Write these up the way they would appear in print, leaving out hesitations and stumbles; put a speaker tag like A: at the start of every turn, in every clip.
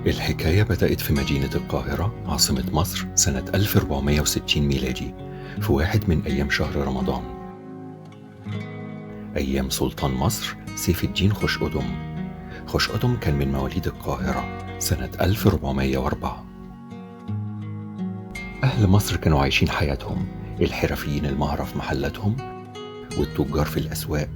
A: الحكاية بدأت في مدينة القاهرة عاصمة مصر سنة 1460 ميلادي، في واحد من أيام شهر رمضان، أيام سلطان مصر سيف الدين خشقدم. خشقدم كان من مواليد القاهرة سنة 1404. أهل مصر كانوا عايشين حياتهم، الحرفيين المهرة في محلاتهم، والتجار في الأسواق،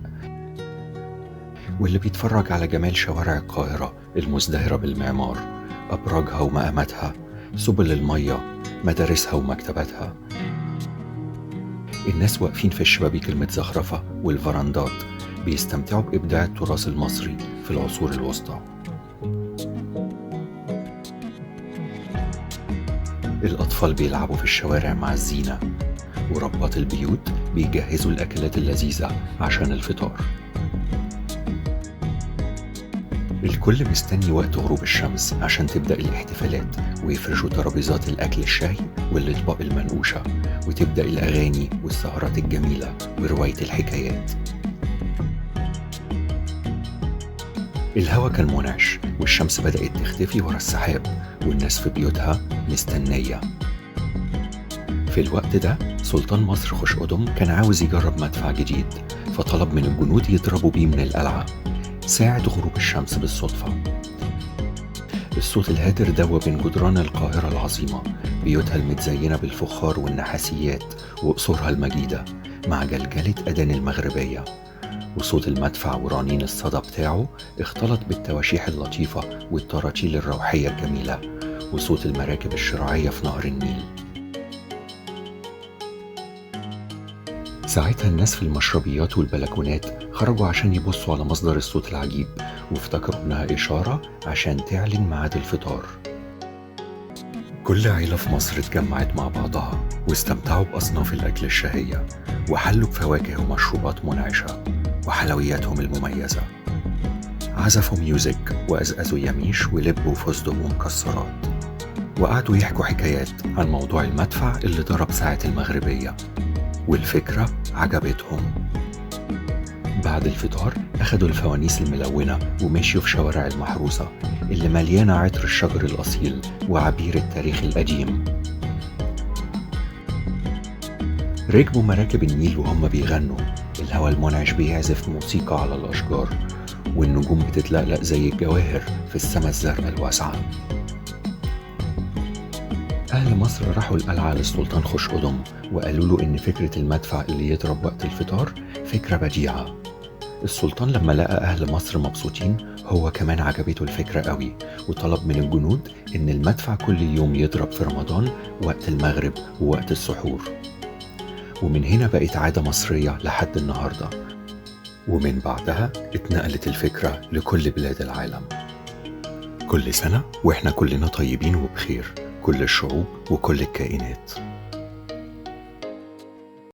A: واللي بيتفرج على جمال شوارع القاهرة المزدهرة بالمعمار، أبراجها ومقاماتها، سبل المية، مدارسها ومكتباتها. الناس واقفين في الشبابيك المتزخرفة والفرندات بيستمتعوا بإبداع التراث المصري في العصور الوسطى. الأطفال بيلعبوا في الشوارع مع الزينة، وربات البيوت بيجهزوا الأكلات اللذيذة عشان الفطار. الكل مستني وقت غروب الشمس عشان تبدأ الاحتفالات، ويفرشوا ترابيزات الأكل الشهي والأطباق المنقوشة، وتبدأ الأغاني والسهرات الجميلة ورواية الحكايات. الهوا كان منعش، والشمس بدأت تختفي ورا السحاب، والناس في بيوتها مستنية. في الوقت ده سلطان مصر خشقدم كان عاوز يجرب مدفع جديد، فطلب من الجنود يضربوا بيه من القلعة ساعة غروب الشمس بالصدفة. الصوت الهادر دوى بين جدران القاهرة العظيمة، بيوتها المتزينة بالفخار والنحاسيات وقصورها المجيدة، مع جلجلة أذان المغربية، وصوت المدفع ورنين الصدى بتاعه اختلط بالتواشيح اللطيفة والتراتيل الروحية الجميلة، وصوت المراكب الشراعية في نهر النيل. ساعتها الناس في المشربيات والبلكونات خرجوا عشان يبصوا على مصدر الصوت العجيب، وافتكروا إنها إشارة عشان تعلن ميعاد الفطار. كل عيلة في مصر اتجمعت مع بعضها واستمتعوا بأصناف الأكل الشهية، وحلوا بفواكه ومشروبات منعشة وحلوياتهم المميزة. عزفوا ميوزك وأزأزوا يميش ولب وفستق ومكسرات، وقعدوا يحكوا حكايات عن موضوع المدفع اللي ضرب ساعة المغربية، والفكرة عجبتهم. بعد الفطار أخدوا الفوانيس الملونة ومشيوا في شوارع المحروسة اللي مليانة عطر الشجر الأصيل وعبير التاريخ القديم. ركبوا مراكب النيل وهم بيغنوا، الهواء المنعش بيعزف موسيقى على الأشجار، والنجوم بتتلقلق زي الجواهر في السماء الزرقاء الواسعة. أهل مصر راحوا القلعة للسلطان خشقدم وقالوا له إن فكرة المدفع اللي يضرب وقت الفطار فكرة بديعة. السلطان لما لقى أهل مصر مبسوطين هو كمان عجبته الفكرة قوي، وطلب من الجنود إن المدفع كل يوم يضرب في رمضان وقت المغرب ووقت السحور. ومن هنا بقت عادة مصرية لحد النهاردة، ومن بعدها اتنقلت الفكرة لكل بلاد العالم. كل سنة وإحنا كلنا طيبين وبخير، كل الشعوب وكل الكائنات.